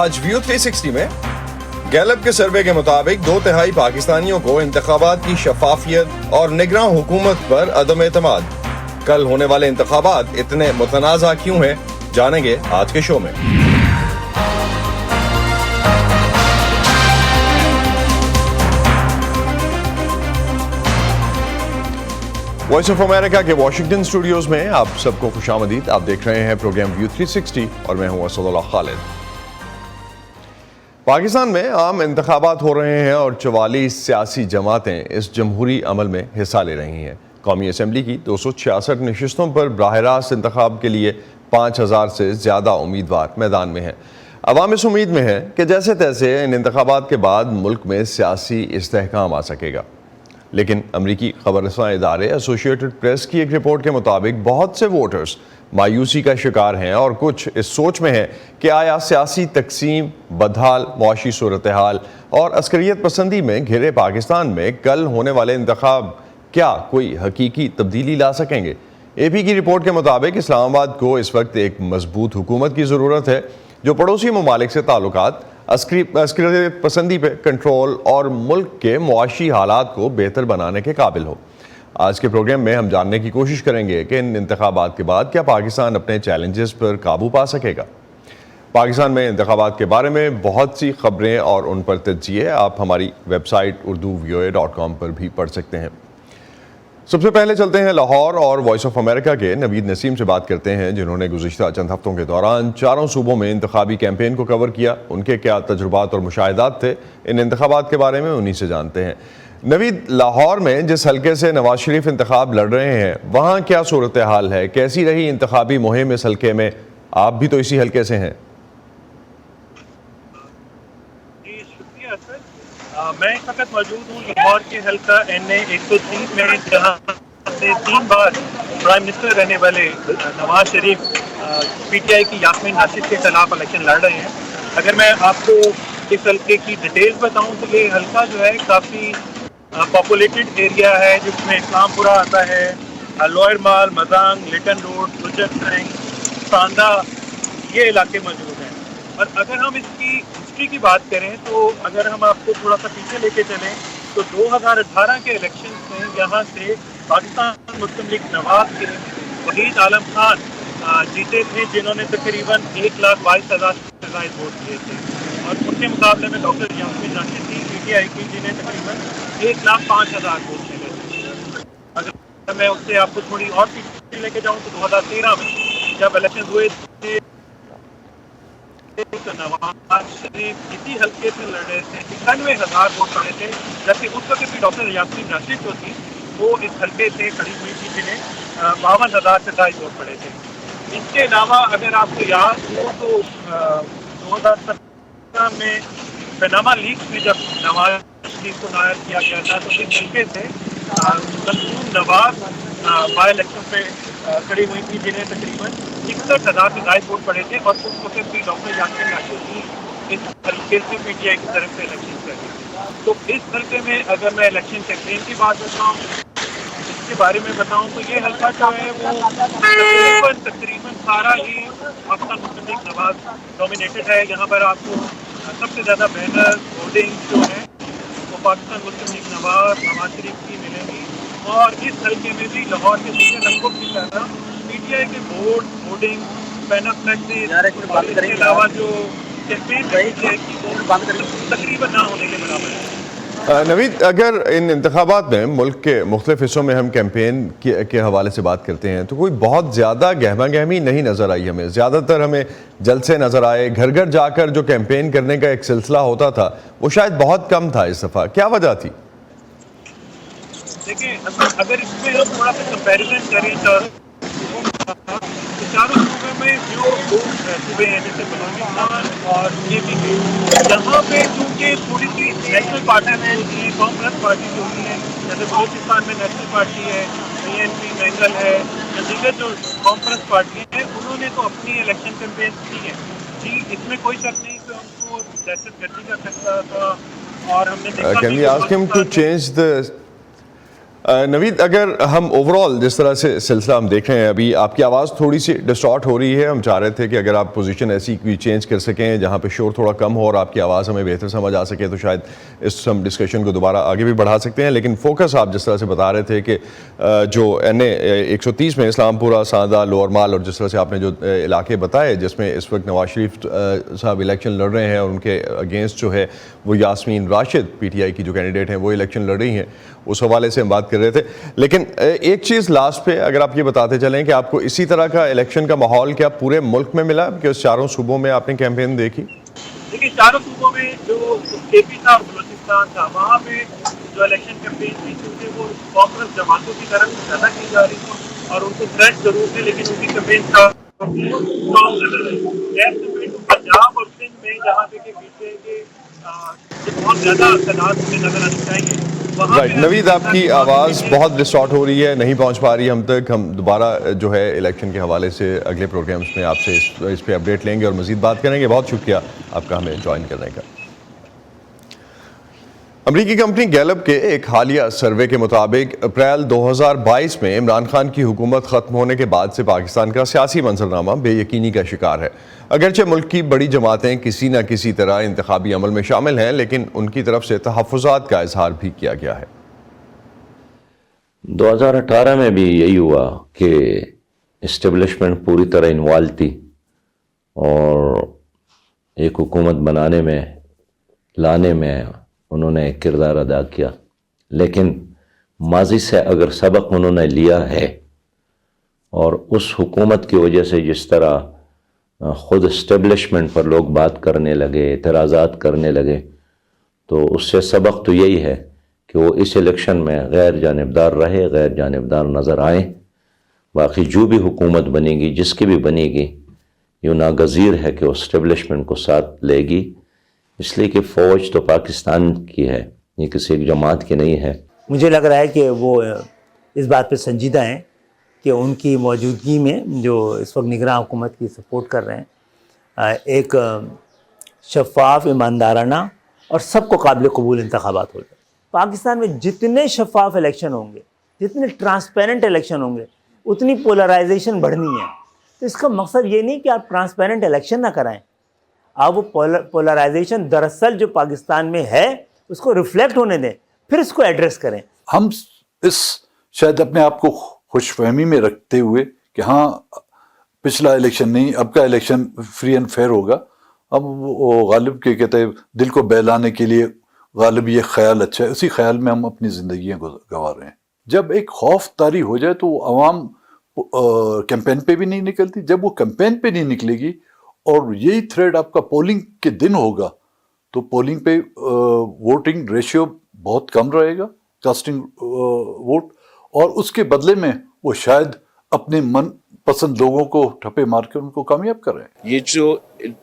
آج ویو 360 میں گیلپ کے سروے کے مطابق 2/3 پاکستانیوں کو انتخابات کی شفافیت اور نگراں حکومت پر عدم اعتماد۔ کل ہونے والے انتخابات اتنے متنازع کیوں ہیں، جانیں گے آج کے شو میں۔ وائس آف امریکہ کے واشنگٹن اسٹوڈیوز میں آپ سب کو خوش آمدید۔ آپ دیکھ رہے ہیں پروگرام ویو 360 اور میں ہوں اسد اللہ خالد۔ پاکستان میں عام انتخابات ہو رہے ہیں اور 44 سیاسی جماعتیں اس جمہوری عمل میں حصہ لے رہی ہیں۔ قومی اسمبلی کی 266 نشستوں پر براہ راست انتخاب کے لیے 5000 سے زیادہ امیدوار میدان میں ہیں۔ عوام اس امید میں ہے کہ جیسے تیسے ان انتخابات کے بعد ملک میں سیاسی استحکام آ سکے گا، لیکن امریکی خبر رساں ادارے ایسوسیٹڈ پریس کی ایک رپورٹ کے مطابق بہت سے ووٹرز مایوسی کا شکار ہیں اور کچھ اس سوچ میں ہیں کہ آیا سیاسی تقسیم، بدحال معاشی صورتحال اور عسکریت پسندی میں گھرے پاکستان میں کل ہونے والے انتخاب کیا کوئی حقیقی تبدیلی لا سکیں گے؟ اے پی کی رپورٹ کے مطابق اسلام آباد کو اس وقت ایک مضبوط حکومت کی ضرورت ہے جو پڑوسی ممالک سے تعلقات، عسکریت پسندی پہ کنٹرول اور ملک کے معاشی حالات کو بہتر بنانے کے قابل ہو۔ آج کے پروگرام میں ہم جاننے کی کوشش کریں گے کہ ان انتخابات کے بعد کیا پاکستان اپنے چیلنجز پر قابو پا سکے گا۔ پاکستان میں انتخابات کے بارے میں بہت سی خبریں اور ان پر تجزیے آپ ہماری ویب سائٹ urduvoa.com پر بھی پڑھ سکتے ہیں۔ سب سے پہلے چلتے ہیں لاہور اور وائس آف امریکہ کے نوید نسیم سے بات کرتے ہیں، جنہوں نے گزشتہ چند ہفتوں کے دوران چاروں صوبوں میں انتخابی کیمپین کو کور کیا۔ ان کے کیا تجربات اور مشاہدات تھے ان انتخابات کے بارے میں، انہی سے جانتے ہیں۔ نوید، لاہور میں جس حلقے سے نواز شریف انتخاب لڑ رہے ہیں وہاں کیا صورتحال ہے؟ کیسی رہی انتخابی مہم اس حلقے میں؟ آپ بھی تو اسی حلقے سے ہیں۔ میں اس وقت موجود ہوں لاہور کے حلقہ NA 130 میں، جہاں سے 3 بار پرائم منسٹر رہنے والے نواز شریف PTI کی یاسمین ناشد کے خلاف الیکشن لڑ رہے ہیں۔ اگر میں آپ کو اس حلقے کی ڈیٹیلز بتاؤں تو یہ حلقہ جو ہے کافی پاپولیٹڈ ایریا ہے، جس میں اسلام پورہ آتا ہے، لوئر مال، مدانگ، لیٹن روڈ، گجر سنگ، ساندہ، یہ علاقے موجود ہیں۔ اور اگر ہم اس کی ہسٹری کی بات کریں تو اگر ہم آپ کو تھوڑا سا پیچھے لے کے چلیں تو 2018 کے الیکشنز میں یہاں سے پاکستان مسلم لیگ نواز کے وحید عالم خان جیتے تھے، جنہوں نے تقریباً 1,22,000 سے زائد ووٹ دیے تھے، اور ان کے مقابلے میں ڈاکٹر یاسمین ناشد تھی PTI کی، جنہیں تقریباً 1,05,000 ووٹ ملے تھے۔ اگر میں اس سے آپ کو تھوڑی اور پیچھے لے کے جاؤں تو 2013 میں جب الیکشن ہوئے تھے تو نواز شریف اسی حلقے سے لڑ رہے تھے، 91,000 ووٹ پڑے تھے، جبکہ اس وقت بھی ڈاکٹر یاسمین ناشد جو تھی وہ اس حلقے سے کھڑی ہوئی تھی، جنہیں 52,000 سے زائد ووٹ پڑے تھے۔ اس کے علاوہ اگر آپ کو یاد ہو تو 2017 میں پیناما لیکس میں جب نواز شریف کو نائب کیا گیا تھا تو اس حلقے سے کلثوم نواز بائی الیکشن پہ کھڑی ہوئی تھی، جنہیں تقریباً 61,000 سے زائد ووٹ پڑے تھے، اور اس وقت بھی ڈاکٹر یاسمین ناشد کی اس حلقے سے PTI کی طرف سے الیکشن کری۔ تو اس حلقے میں اگر میں الیکشن کیمپین کی بات بتاؤں، اس کے بارے میں بتاؤں تو یہ حلقہ جو ہے وہ تقریباً سارا ہی پاکستان مسلم لیگ نواز ڈومینیٹڈ ہے۔ یہاں پر آپ کو سب سے زیادہ بینر ہولڈنگ جو ہیں وہ پاکستان مسلم لیگ نواز شریف کی ملیں گی، اور اس حلقے میں بھی لاہور کے دوسرے حلقوں کی طرح PTI کے بورڈ ہولڈنگ بینر فلیکس کے علاوہ جو کیمپین PTI کی تقریباً نہ ہونے کے برابر ہے۔ نوید، اگر ان انتخابات میں ملک کے مختلف حصوں میں ہم کیمپین کے حوالے سے بات کرتے ہیں تو کوئی بہت زیادہ گہما گہمی نہیں نظر آئی ہمیں، زیادہ تر ہمیں جلسے نظر آئے، گھر گھر جا کر جو کیمپین کرنے کا ایک سلسلہ ہوتا تھا وہ شاید بہت کم تھا اس دفعہ۔ کیا وجہ تھی؟ دیکھیں، اگر اس میں ہم تھوڑا سا کمپیریزن کریں تو چاروں صوبے میں جو دو صوبے ہیں جیسے بلوچستان اور APK، یہاں پہ چونکہ تھوڑی سی نیشنل پارٹی میں ہوتی ہیں، کانگریس پارٹی جو ہوتی ہے، جیسے بلوچستان میں نیشنل پارٹی ہے، PNP مینگل ہے، دیگر جو کانفرنس پارٹی ہیں انہوں نے تو اپنی الیکشن کیمپین کی ہے۔ جی، اس میں کوئی شک نہیں کہ ہم کو دہشت گردی کا خطرہ تھا، اور ہم نے دیکھا Can we ask him to change the نوید، اگر ہم اوور آل جس طرح سے سلسلہ ہم دیکھ رہے ہیں، ابھی آپ کی آواز تھوڑی سی ڈسٹارٹ ہو رہی ہے. ہم چاہ رہے تھے کہ اگر آپ پوزیشن ایسی کوئی چینج کر سکیں جہاں پہ شور تھوڑا کم ہو اور آپ کی آواز ہمیں بہتر سمجھ آ سکے تو شاید اس ہم ڈسکشن کو دوبارہ آگے بھی بڑھا سکتے ہیں. لیکن فوکس آپ جس طرح سے بتا رہے تھے کہ جو NA 130 میں اسلام پورہ، ساندہ، لوور مال، اور جس طرح سے آپ نے جو علاقے بتائے جس میں اس وقت نواز شریف صاحب الیکشن لڑ رہے ہیں اور ان کے اگینسٹ جو ہے وہ یاسمین راشد PTI کی جو کینڈیڈیٹ ہیں وہ الیکشن لڑ رہی ہیں، اس حوالے سے ہم بات کر رہے تھے. لیکن ایک چیز لاسٹ پہ اگر آپ یہ بتاتے چلیں کہ آپ کو اسی طرح کا الیکشن کا ماحول کیا پورے ملک میں ملا کہ اس چاروں صوبوں میں آپ نے کیمپین دیکھی؟ دیکھیے، چاروں صوبوں میں جو KP تھا اور بلوچستان تھا، وہاں پہ جو الیکشن کیمپین تھی چونکہ وہ کانگریس جماعتوں کی طرف سے زیادہ کی جا رہی تھی اور ان کو تھریٹ ضرور تھے، لیکن ان کی کیمپین کا پنجاب اور سندھ میں جہاں پہ کہ PTI کے بہت زیادہ اثرات ہمیں نظر آنے چاہیے. رائٹ. نوید، آپ کی آواز بہت ڈسٹارٹ ہو رہی ہے، نہیں پہنچ پا رہی ہم تک. ہم دوبارہ جو ہے الیکشن کے حوالے سے اگلے پروگرامز میں آپ سے اس پہ اپڈیٹ لیں گے اور مزید بات کریں گے. بہت شکریہ آپ کا ہمیں جوائن کرنے کا. امریکی کمپنی گیلپ کے ایک حالیہ سروے کے مطابق اپریل 2022 میں عمران خان کی حکومت ختم ہونے کے بعد سے پاکستان کا سیاسی منظرنامہ بے یقینی کا شکار ہے. اگرچہ ملک کی بڑی جماعتیں کسی نہ کسی طرح انتخابی عمل میں شامل ہیں، لیکن ان کی طرف سے تحفظات کا اظہار بھی کیا گیا ہے. 2018 میں بھی یہی ہوا کہ اسٹیبلشمنٹ پوری طرح انوالو تھی اور ایک حکومت بنانے میں، لانے میں انہوں نے ایک کردار ادا کیا. لیکن ماضی سے اگر سبق انہوں نے لیا ہے اور اس حکومت کی وجہ سے جس طرح خود اسٹیبلشمنٹ پر لوگ بات کرنے لگے، اعتراضات کرنے لگے، تو اس سے سبق تو یہی ہے کہ وہ اس الیکشن میں غیر جانبدار رہے، غیر جانبدار نظر آئیں. باقی جو بھی حکومت بنے گی، جس کی بھی بنے گی، یہ ناگزیر ہے کہ وہ اسٹیبلشمنٹ کو ساتھ لے گی، اس لیے کہ فوج تو پاکستان کی ہے، یہ کسی ایک جماعت کی نہیں ہے. مجھے لگ رہا ہے کہ وہ اس بات پہ سنجیدہ ہیں کہ ان کی موجودگی میں جو اس وقت نگراں حکومت کی سپورٹ کر رہے ہیں، ایک شفاف، ایماندارانہ اور سب کو قابل قبول انتخابات ہو جائے. پاکستان میں جتنے شفاف الیکشن ہوں گے، جتنے ٹرانسپیرنٹ الیکشن ہوں گے، اتنی پولرائزیشن بڑھنی ہے. تو اس کا مقصد یہ نہیں کہ آپ ٹرانسپیرنٹ الیکشن نہ کرائیں، آپ وہ پولرائزیشن دراصل جو پاکستان میں ہے اس کو ریفلیکٹ ہونے دیں، پھر اس کو ایڈریس کریں. ہم اس شاید اپنے آپ کو خوش فہمی میں رکھتے ہوئے کہ ہاں پچھلا الیکشن نہیں، اب کا الیکشن فری اینڈ فیئر ہوگا. اب وہ غالب کے کہتے ہیں دل کو بہلانے کے لیے غالب یہ خیال اچھا ہے، اسی خیال میں ہم اپنی زندگیاں گنوا رہے ہیں. جب ایک خوف طاری ہو جائے تو عوام کیمپین پہ بھی نہیں نکلتی. جب وہ کیمپین پہ نہیں نکلے گی اور یہی تھریڈ آپ کا پولنگ کے دن ہوگا تو پولنگ پہ ووٹنگ ریشیو بہت کم رہے گا، کاسٹنگ ووٹ، اور اس کے بدلے میں وہ شاید اپنے من پسند لوگوں کو ٹھپے مار کے ان کو کامیاب کر رہے ہیں. یہ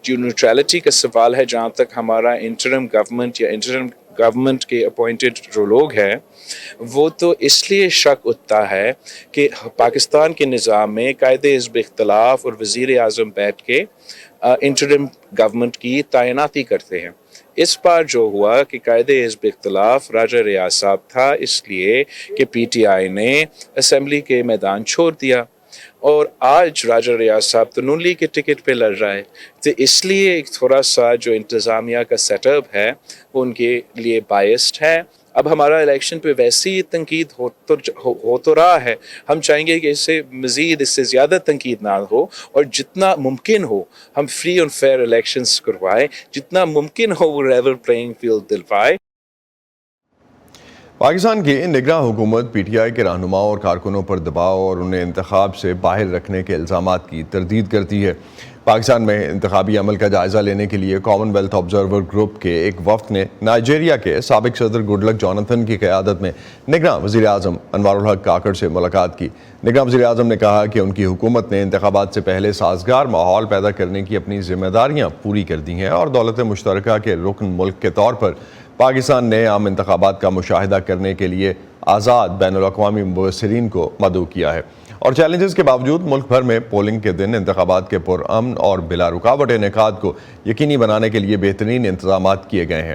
جو نیوٹرلٹی کا سوال ہے، جہاں تک ہمارا انٹرم گورنمنٹ یا انٹرم گورنمنٹ کے اپوائنٹڈ جو لوگ ہیں، وہ تو اس لیے شک اٹھتا ہے کہ پاکستان کے نظام میں قائد حزب اختلاف اور وزیر اعظم بیٹھ کے انٹرم گورنمنٹ کی تعیناتی کرتے ہیں. اس بار جو ہوا کہ قائد حزب اختلاف راجہ ریاض صاحب تھا، اس لیے کہ PTI نے اسمبلی کے میدان چھوڑ دیا، اور آج راجہ ریاض صاحب تو نون لیگ کے ٹکٹ پہ لڑ رہا ہے. تو اس لیے ایک تھوڑا سا جو انتظامیہ کا سیٹ اپ ہے وہ ان کے لیے بائسڈ ہے. اب ہمارا الیکشن پہ ویسی ہی تنقید ہو تو رہا ہے، ہم چاہیں گے کہ اس سے زیادہ تنقید نہ ہو، اور جتنا ممکن ہو ہم فری اور فیئر الیکشنز کروائیں، جتنا ممکن ہو وہ لیول پلینگ فیلڈ دلوائے. پاکستان کی نگراں حکومت PTI کے رہنماؤں اور کارکنوں پر دباؤ اور انہیں انتخاب سے باہر رکھنے کے الزامات کی تردید کرتی ہے. پاکستان میں انتخابی عمل کا جائزہ لینے کے لیے کامن ویلتھ آبزرور گروپ کے ایک وفد نے نائجیریا کے سابق صدر گڈ لک جوناتھن کی قیادت میں نگراں وزیر اعظم انوار الحق کاکڑ سے ملاقات کی. نگراں وزیر اعظم نے کہا کہ ان کی حکومت نے انتخابات سے پہلے سازگار ماحول پیدا کرنے کی اپنی ذمہ داریاں پوری کر دی ہیں اور دولت مشترکہ کے رکن ملک کے طور پر پاکستان نے عام انتخابات کا مشاہدہ کرنے کے لیے آزاد بین الاقوامی مبصرین کو مدعو کیا ہے. اور چیلنجز کے باوجود ملک بھر میں پولنگ کے دن انتخابات کے پرامن اور بلا رکاوٹ انعقاد کو یقینی بنانے کے لیے بہترین انتظامات کیے گئے ہیں.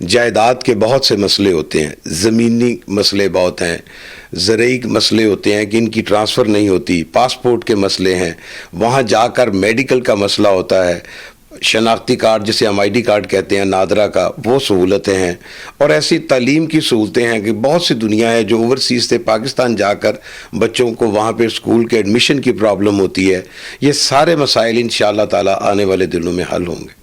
جائیداد کے بہت سے مسئلے ہوتے ہیں، زمینی مسئلے بہت ہیں، زرعی مسئلے ہوتے ہیں کہ ان کی ٹرانسفر نہیں ہوتی، پاسپورٹ کے مسئلے ہیں، وہاں جا کر میڈیکل کا مسئلہ ہوتا ہے، شناختی کارڈ جسے ہم آئی ڈی کارڈ کہتے ہیں نادرا کا، وہ سہولتیں ہیں، اور ایسی تعلیم کی سہولتیں ہیں کہ بہت سی دنیا ہے جو اوورسیز سے پاکستان جا کر بچوں کو وہاں پہ اسکول کے ایڈمیشن کی پرابلم ہوتی ہے. یہ سارے مسائل انشاءاللہ تعالی آنے والے دنوں میں حل ہوں گے.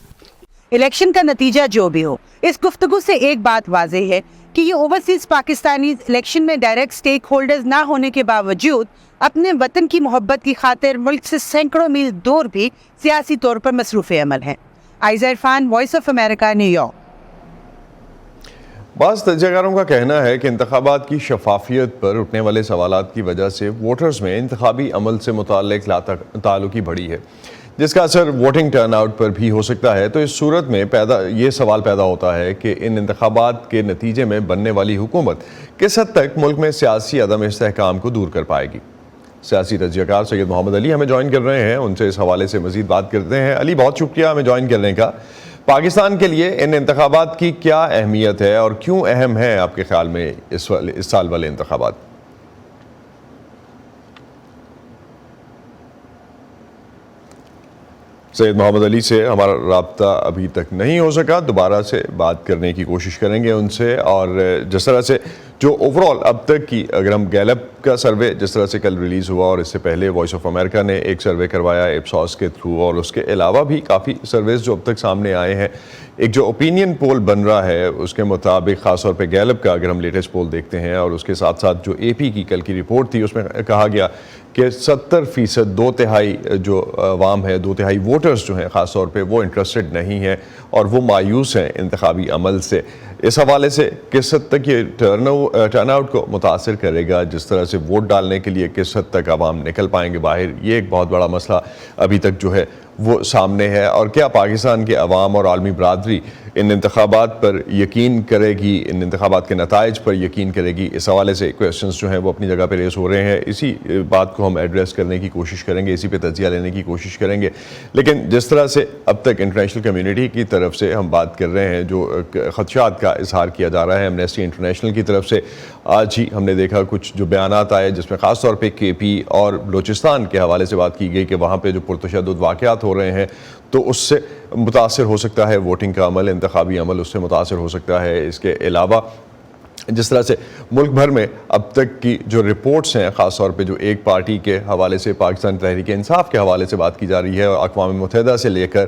الیکشن کا نتیجہ جو بھی ہو، اس گفتگو سے ایک بات واضح ہے کہ یہ اوورسیز پاکستانی الیکشن میں ڈائریکٹ سٹیک ہولڈرز نہ ہونے کے باوجود اپنے وطن کی محبت کی خاطر ملک سے سینکڑوں میل دور بھی سیاسی طور پر مصروف عمل ہیں. Aiza Irfan, voice of America, New York. بعض تجزیہ کاروں کا کہنا ہے کہ انتخابات کی شفافیت پر اٹھنے والے سوالات کی وجہ سے ووٹرز میں انتخابی عمل سے متعلق تعلقی بڑھی ہے، جس کا اثر ووٹنگ ٹرن آؤٹ پر بھی ہو سکتا ہے. تو اس صورت میں یہ سوال پیدا ہوتا ہے کہ ان انتخابات کے نتیجے میں بننے والی حکومت کس حد تک ملک میں سیاسی عدم استحکام کو دور کر پائے گی. سیاسی تجزیہ کار سید محمد علی ہمیں جوائن کر رہے ہیں، ان سے اس حوالے سے مزید بات کرتے ہیں. علی، بہت شکریہ ہمیں جوائن کرنے کا. پاکستان کے لیے ان انتخابات کی کیا اہمیت ہے اور کیوں اہم ہے آپ کے خیال میں اس سال والے انتخابات؟ سید محمد علی سے ہمارا رابطہ ابھی تک نہیں ہو سکا، دوبارہ سے بات کرنے کی کوشش کریں گے ان سے. اور جس طرح سے جو اوورال اب تک کی، اگر ہم گیلپ کا سروے جس طرح سے کل ریلیز ہوا اور اس سے پہلے وائس آف امریکہ نے ایک سروے کروایا ایپسوس کے تھرو، اور اس کے علاوہ بھی کافی سرویز جو اب تک سامنے آئے ہیں، ایک جو اوپینین پول بن رہا ہے اس کے مطابق، خاص طور پہ گیلپ کا اگر ہم لیٹسٹ پول دیکھتے ہیں، اور اس کے ساتھ ساتھ جو اے پی کی کل کی رپورٹ تھی اس میں کہا گیا کہ 70% 2/3 جو عوام ہے، 2/3 ووٹرز جو ہیں خاص طور پہ وہ انٹرسٹڈ نہیں ہیں اور وہ مایوس ہیں انتخابی عمل سے. اس حوالے سے کس حد تک یہ ٹرن آؤٹ کو متاثر کرے گا، جس طرح سے ووٹ ڈالنے کے لیے کس حد تک عوام نکل پائیں گے باہر، یہ ایک بہت بڑا مسئلہ ابھی تک جو ہے وہ سامنے ہے. اور کیا پاکستان کے عوام اور عالمی برادری ان انتخابات پر یقین کرے گی، ان انتخابات کے نتائج پر یقین کرے گی؟ اس حوالے سے کویسچنز جو ہیں وہ اپنی جگہ پہ ریز ہو رہے ہیں. اسی بات کو ہم ایڈریس کرنے کی کوشش کریں گے، اسی پہ تجزیہ لینے کی کوشش کریں گے. لیکن جس طرح سے اب تک انٹرنیشنل کمیونٹی کی طرف سے ہم بات کر رہے ہیں، جو خدشات کا اظہار کیا جا رہا ہے ایمنسٹی انٹرنیشنل کی طرف سے، آج ہی ہم نے دیکھا کچھ جو بیانات آئے جس میں خاص طور پہ کے پی اور بلوچستان کے حوالے سے بات کی گئی کہ وہاں پہ جو پرتشدد واقعات ہو رہے ہیں تو اس سے متاثر ہو سکتا ہے ووٹنگ کا عمل، انتخابی عمل اس سے متاثر ہو سکتا ہے. اس کے علاوہ جس طرح سے ملک بھر میں اب تک کی جو رپورٹس ہیں، خاص طور پہ جو ایک پارٹی کے حوالے سے پاکستان تحریک انصاف کے حوالے سے بات کی جا رہی ہے، اور اقوام متحدہ سے لے کر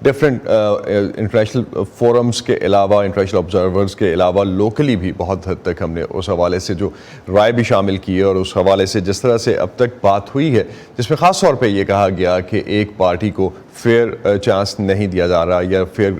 ڈفرینٹ انٹرنیشنل فورمز کے علاوہ، انٹرنیشنل آبزرورز کے علاوہ لوکلی بھی بہت حد تک ہم نے اس حوالے سے جو رائے بھی شامل کی ہے، اور اس حوالے سے جس طرح سے اب تک بات ہوئی ہے جس میں خاص طور پہ یہ کہا گیا کہ ایک پارٹی کو فیئر چانس نہیں دیا جا رہا یا فیئر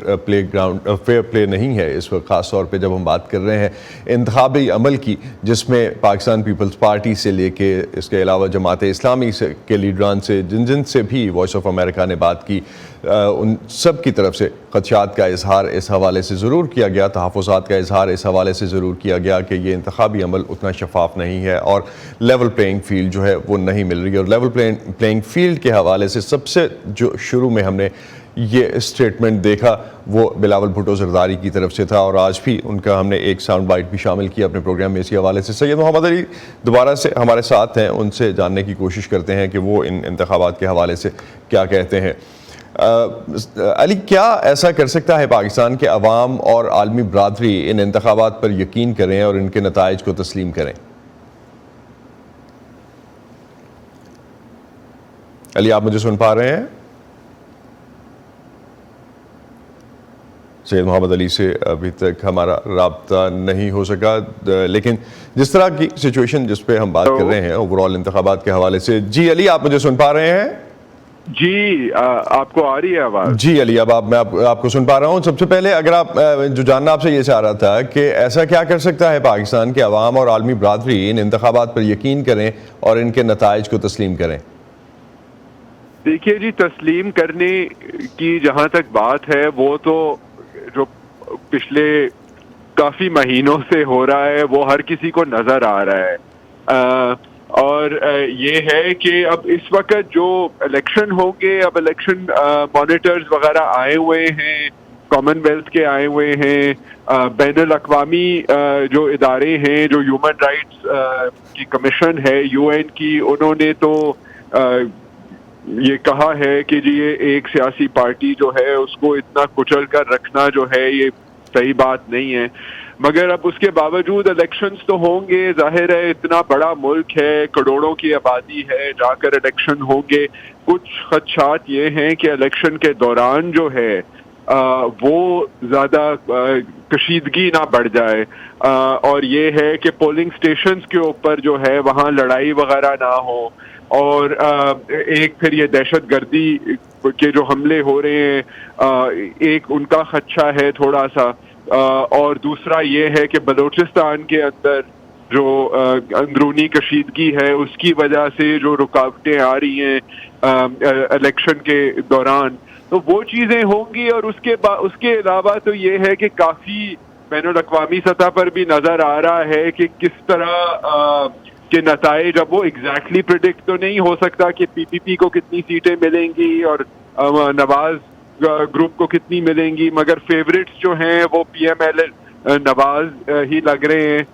پلے نہیں ہے اس وقت، خاص طور پہ جب ہم بات کر رہے ہیں انتخابی عمل کی، جس میں پاکستان پیپلز پارٹی سے لے کے اس کے علاوہ جماعت اسلامی کے لیڈران سے جن سے بھی وائس آف امریکہ نے بات کی، ان سب کی طرف سے خدشات کا اظہار اس حوالے سے ضرور کیا گیا، تحفظات کا اظہار اس حوالے سے ضرور کیا گیا کہ یہ انتخابی عمل اتنا شفاف نہیں ہے اور لیول پلینگ فیلڈ جو ہے وہ نہیں مل رہی ہے. اور لیول پلینگ فیلڈ کے حوالے سے سب سے جو شروع میں ہم نے یہ اسٹیٹمنٹ دیکھا وہ بلاول بھٹو زرداری کی طرف سے تھا، اور آج بھی ان کا ہم نے ایک ساؤنڈ بائٹ بھی شامل کیا اپنے پروگرام میں اسی حوالے سے. سید محمد علی دوبارہ سے ہمارے ساتھ ہیں، ان سے جاننے کی کوشش کرتے ہیں کہ وہ ان انتخابات کے حوالے سے کیا کہتے ہیں. علی، کیا ایسا کر سکتا ہے پاکستان کے عوام اور عالمی برادری ان انتخابات پر یقین کریں اور ان کے نتائج کو تسلیم کریں؟ علی، آپ مجھے سن پا رہے ہیں؟ سید محمد علی سے ابھی تک ہمارا رابطہ نہیں ہو سکا، لیکن جس طرح کی سچویشن جس پہ ہم بات کر رہے ہیں اوورال انتخابات کے حوالے سے. جی علی، آپ مجھے سن پا رہے ہیں؟ جی آپ کو آ رہی ہے آواز؟ جی علی، اب میں آپ کو سن پا رہا ہوں. سب سے پہلے اگر آپ جو جاننا آپ سے یہ چاہ رہا تھا کہ ایسا کیا کر سکتا ہے پاکستان کے عوام اور عالمی برادری ان انتخابات پر یقین کریں اور ان کے نتائج کو تسلیم کریں؟ دیکھیے جی، تسلیم کرنے کی جہاں تک بات ہے، وہ تو جو پچھلے کافی مہینوں سے ہو رہا ہے وہ ہر کسی کو نظر آ رہا ہے. اور یہ ہے کہ اب اس وقت جو الیکشن ہوں گے، اب الیکشن مانیٹرز وغیرہ آئے ہوئے ہیں، کامن ویلتھ کے آئے ہوئے ہیں, بین الاقوامی جو ادارے ہیں, جو ہیومن رائٹس کی کمیشن ہے UN کی, انہوں نے تو یہ کہا ہے کہ جی یہ ایک سیاسی پارٹی جو ہے اس کو اتنا کچل کر رکھنا جو ہے یہ صحیح بات نہیں ہے. مگر اب اس کے باوجود الیکشنز تو ہوں گے, ظاہر ہے اتنا بڑا ملک ہے, کروڑوں کی آبادی ہے, جا کر الیکشن ہوں گے. کچھ خدشات یہ ہیں کہ الیکشن کے دوران جو ہے وہ زیادہ کشیدگی نہ بڑھ جائے, اور یہ ہے کہ پولنگ سٹیشنز کے اوپر جو ہے وہاں لڑائی وغیرہ نہ ہو, اور ایک پھر یہ دہشت گردی کے جو حملے ہو رہے ہیں ایک ان کا خدشہ ہے تھوڑا سا, اور دوسرا یہ ہے کہ بلوچستان کے اندر جو اندرونی کشیدگی ہے اس کی وجہ سے جو رکاوٹیں آ رہی ہیں الیکشن کے دوران, تو وہ چیزیں ہوں گی. اور اس کے علاوہ تو یہ ہے کہ کافی بین الاقوامی سطح پر بھی نظر آ رہا ہے کہ کس طرح کے نتائج, اب وہ ایگزیکٹلی پریڈکٹ تو نہیں ہو سکتا کہ PPP کو کتنی سیٹیں ملیں گی اور نواز گروپ کو کتنی ملیں گی, مگر فیوریٹس جو ہیں وہ PML نواز ہی لگ رہے ہیں.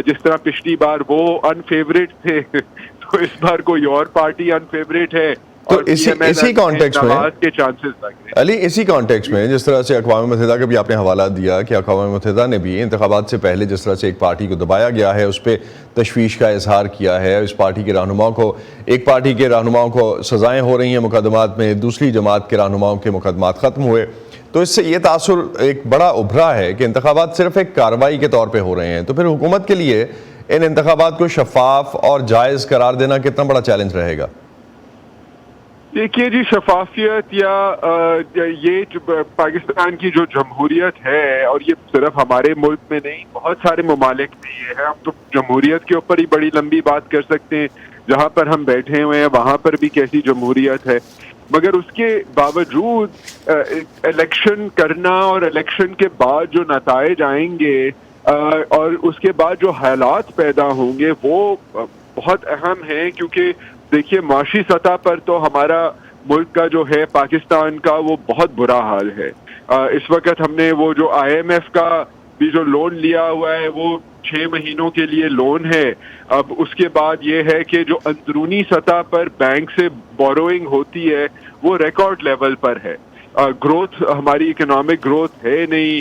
جس طرح پچھلی بار وہ ان فیوریٹ تھے تو اس بار کوئی اور پارٹی ان فیوریٹ ہے, تو اسی کانٹیکسٹ میں کے چانسز لگ رہے ہیں. علی, اسی کانٹیکسٹ میں جس طرح سے اقوام متحدہ کا بھی آپ نے حوالہ دیا کہ اقوام متحدہ نے بھی انتخابات سے پہلے جس طرح سے ایک پارٹی کو دبایا گیا ہے اس پہ تشویش کا اظہار کیا ہے, اس پارٹی کے رہنماؤں کو, ایک پارٹی کے رہنماؤں کو سزائیں ہو رہی ہیں مقدمات میں, دوسری جماعت کے رہنماؤں کے مقدمات ختم ہوئے, تو اس سے یہ تاثر ایک بڑا ابھرا ہے کہ انتخابات صرف ایک کارروائی کے طور پہ ہو رہے ہیں. تو پھر حکومت کے لیے ان انتخابات کو شفاف اور جائز قرار دینا کتنا بڑا چیلنج رہے گا؟ دیکھیے جی, شفافیت یا یہ پاکستان کی جو جمہوریت ہے, اور یہ صرف ہمارے ملک میں نہیں بہت سارے ممالک میں یہ ہے, ہم تو جمہوریت کے اوپر ہی بڑی لمبی بات کر سکتے ہیں, جہاں پر ہم بیٹھے ہوئے ہیں وہاں پر بھی کیسی جمہوریت ہے. مگر اس کے باوجود الیکشن کرنا اور الیکشن کے بعد جو نتائج آئیں گے اور اس کے بعد جو حالات پیدا ہوں گے وہ بہت اہم ہیں, کیونکہ دیکھیے معاشی سطح پر تو ہمارا ملک کا جو ہے پاکستان کا وہ بہت برا حال ہے. اس وقت ہم نے وہ جو IMF کا بھی جو لون لیا ہوا ہے وہ 6 مہینوں کے لیے لون ہے. اب اس کے بعد یہ ہے کہ جو اندرونی سطح پر بینک سے بوروئنگ ہوتی ہے وہ ریکارڈ لیول پر ہے. گروتھ, ہماری اکنامک گروتھ ہے نہیں,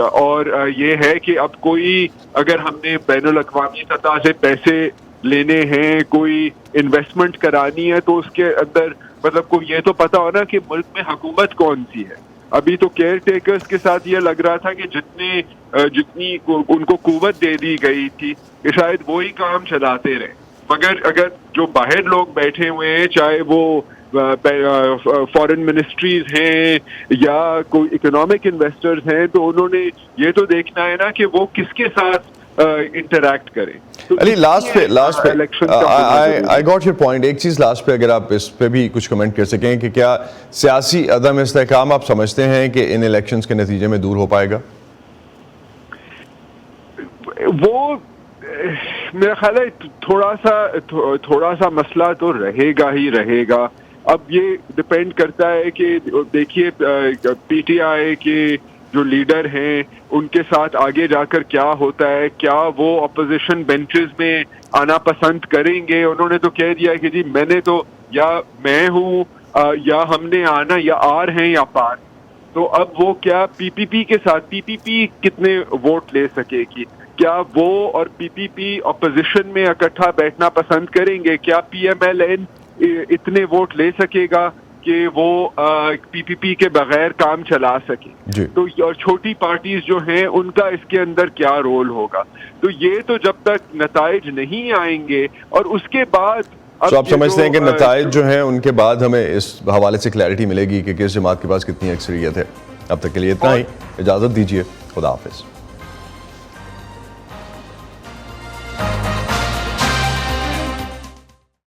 اور یہ ہے کہ اب کوئی اگر ہم نے بین الاقوامی سطح سے پیسے لینے ہیں, کوئی انویسٹمنٹ کرانی ہے, تو اس کے اندر مطلب کو یہ تو پتا ہونا کہ ملک میں حکومت کون سی ہے. ابھی تو کیئر ٹیکرز کے ساتھ یہ لگ رہا تھا کہ جتنی ان کو قوت دے دی گئی تھی کہ شاید وہی کام چلاتے رہے, مگر اگر جو باہر لوگ بیٹھے ہوئے ہیں, چاہے وہ فارن منسٹریز ہیں یا کوئی اکنامک انویسٹرز ہیں, تو انہوں نے یہ تو دیکھنا ہے نا کہ وہ کس کے ساتھ انٹریکٹ کریں. علی, لاسٹ پہ I got your point. ایک چیز لاسٹ پہ اگر آپ اس پہ بھی کچھ کمنٹ کر سکیں کہ کیا سیاسی عدم استحکام آپ سمجھتے ہیں کہ ان الیکشنز کے نتیجے میں دور ہو پائے گا؟ وہ میرا خیال ہے تھوڑا سا مسئلہ تو رہے گا ہی رہے گا. اب یہ ڈپینڈ کرتا ہے کہ دیکھیے PTI کے جو لیڈر ہیں ان کے ساتھ آگے جا کر کیا ہوتا ہے, کیا وہ اپوزیشن بینچز میں آنا پسند کریں گے. انہوں نے تو کہہ دیا کہ جی میں نے تو یا میں ہوں یا ہم نے آنا, یا آر ہیں یا پار. تو اب وہ کیا PPP کے ساتھ PPP کتنے ووٹ لے سکے گی, کیا وہ اور PPP اپوزیشن میں اکٹھا بیٹھنا پسند کریں گے, کیا PMLN اتنے ووٹ لے سکے گا کہ وہ PPP کے بغیر کام چلا سکے. تو اور چھوٹی پارٹیز جو ہیں ان کا اس کے اندر کیا رول ہوگا. تو یہ تو جب تک نتائج نہیں آئیں گے, اور اس کے بعد تو آپ سمجھتے ہیں کہ نتائج جو ہیں ان کے بعد ہمیں اس حوالے سے کلیئرٹی ملے گی کہ کس جماعت کے پاس کتنی اکثریت ہے. اب تک کے لیے اتنا ہی, اجازت دیجیے, خدا حافظ.